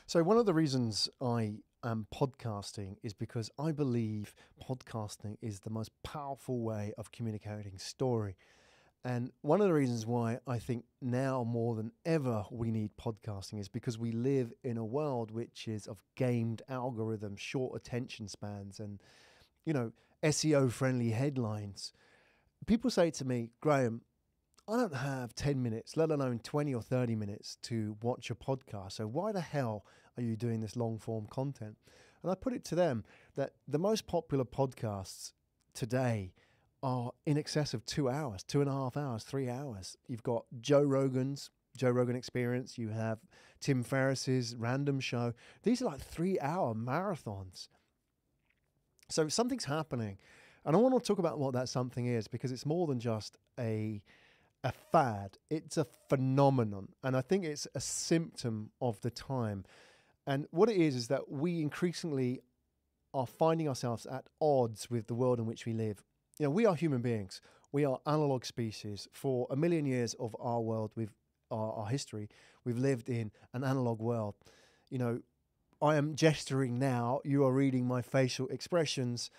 So one of the reasons I am podcasting is because I believe podcasting is the most powerful way of communicating story. And one of the reasons why I think now more than ever we need podcasting is because we live in a world which is of gamed algorithms, short attention spans, and SEO friendly headlines. People say to me, Graham, I don't have 10 minutes, let alone 20 or 30 minutes to watch a podcast. So why the hell are you doing this long form content? And I put it to them that the most popular podcasts today are in excess of 2 hours, 2.5 hours, 3 hours. You've got Joe Rogan Experience. You have Tim Ferriss's Random Show. These are like 3-hour marathons. So something's happening. And I want to talk about what that something is, because it's more than just a fad. It's a phenomenon. And I think it's a symptom of the time. And what it is that we increasingly are finding ourselves at odds with the world in which we live. We are human beings. We are analog species. For a million years of our world, our history, we've lived in an analog world. I am gesturing now. You are reading my facial expressions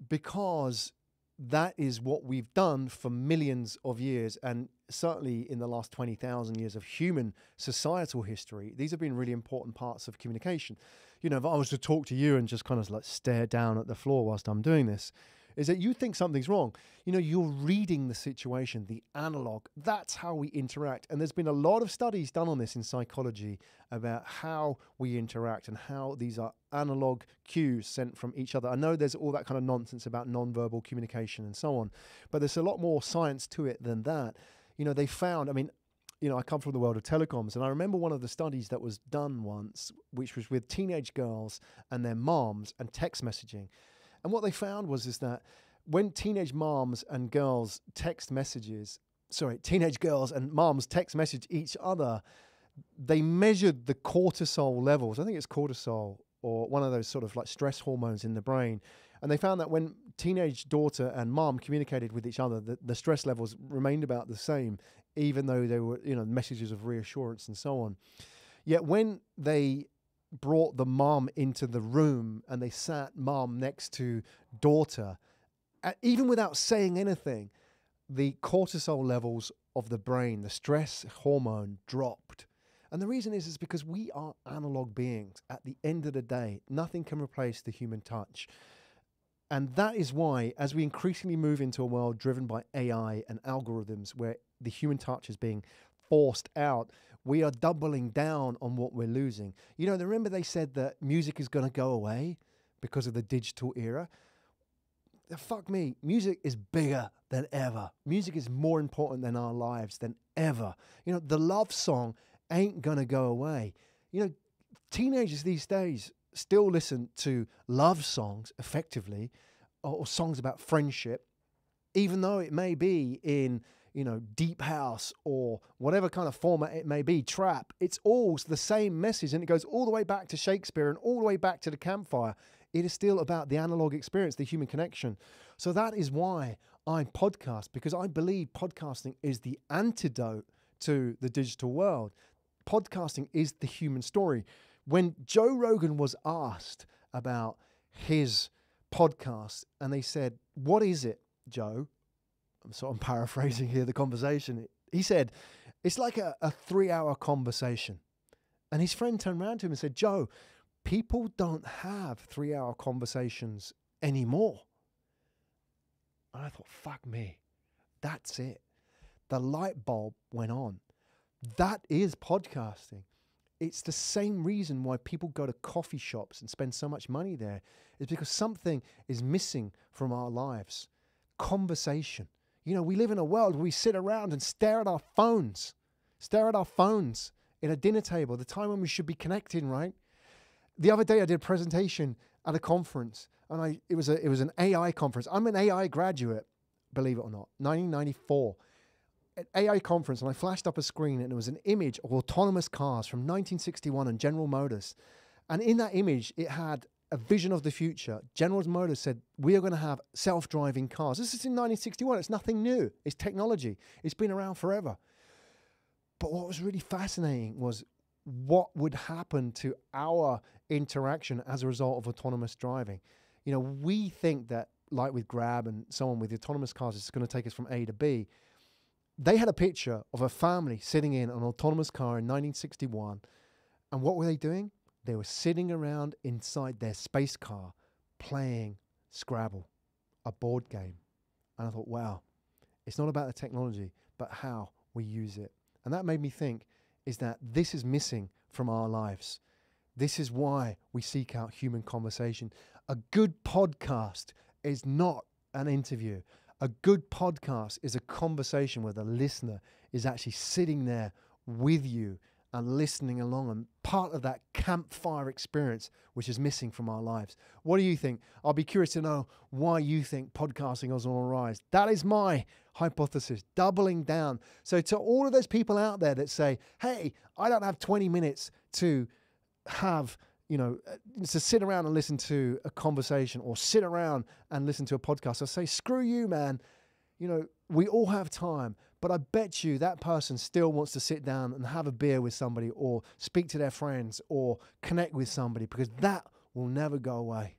because that is what we've done for millions of years. And certainly in the last 20,000 years of human societal history, these have been really important parts of communication. If I was to talk to you and just kind of like stare down at the floor whilst I'm doing this, is that you think something's wrong. You're reading the situation, the analog. That's how we interact. And there's been a lot of studies done on this in psychology about how we interact and how these are analog cues sent from each other. I know there's all that kind of nonsense about nonverbal communication and so on, but there's a lot more science to it than that. They found, I come from the world of telecoms, and I remember one of the studies that was done once, which was with teenage girls and their moms and text messaging. And what they found is that when teenage moms and girls teenage girls and moms text message each other, they measured the cortisol levels. I think it's cortisol or one of those sort of like stress hormones in the brain. And they found that when teenage daughter and mom communicated with each other, the stress levels remained about the same, even though they were, messages of reassurance and so on. Yet when they brought the mom into the room and they sat mom next to daughter, even without saying anything, the cortisol levels of the brain, the stress hormone, dropped. And the reason is because we are analog beings. At the end of the day, nothing can replace the human touch. And that is why, as we increasingly move into a world driven by AI and algorithms where the human touch is being forced out, we are doubling down on what we're losing. Remember they said that music is going to go away because of the digital era? Fuck me. Music is bigger than ever. Music is more important than our lives than ever. The love song ain't going to go away. Teenagers these days still listen to love songs effectively, or songs about friendship, even though it may be in deep house or whatever kind of format it may be, trap. It's all the same message, and it goes all the way back to Shakespeare and all the way back to the campfire. It is still about the analog experience, the human connection. So that is why I podcast, because I believe podcasting is the antidote to the digital world. Podcasting is the human story. When Joe Rogan was asked about his podcast, and they said, "What is it, Joe?" I'm paraphrasing here the conversation. He said, it's like a 3-hour conversation. And his friend turned around to him and said, "Joe, people don't have 3-hour conversations anymore." And I thought, fuck me. That's it. The light bulb went on. That is podcasting. It's the same reason why people go to coffee shops and spend so much money there. It's because something is missing from our lives. Conversation. We live in a world where we sit around and stare at our phones in a dinner table, the time when we should be connecting, right? The other day I did a presentation at a conference, and it was an AI conference. I'm an AI graduate, believe it or not, 1994. An AI conference, and I flashed up a screen, and it was an image of autonomous cars from 1961 and General Motors. And in that image, it had a vision of the future. General Motors said, we are going to have self-driving cars. This is in 1961. It's nothing new. It's technology. It's been around forever. But what was really fascinating was what would happen to our interaction as a result of autonomous driving. You know, we think that, like with Grab and so on, with autonomous cars, it's going to take us from A to B. They had a picture of a family sitting in an autonomous car in 1961. And what were they doing? They were sitting around inside their space car playing Scrabble, a board game. And I thought, wow, it's not about the technology, but how we use it. And that made me think, is that this is missing from our lives. This is why we seek out human conversation. A good podcast is not an interview. A good podcast is a conversation where the listener is actually sitting there with you and listening along, and part of that campfire experience, which is missing from our lives. What do you think? I'll be curious to know why you think podcasting is on the rise. That is my hypothesis, doubling down. So to all of those people out there that say, hey, I don't have 20 minutes to have, to sit around and listen to a conversation or sit around and listen to a podcast, I say, screw you, man. We all have time, but I bet you that person still wants to sit down and have a beer with somebody or speak to their friends or connect with somebody, because that will never go away.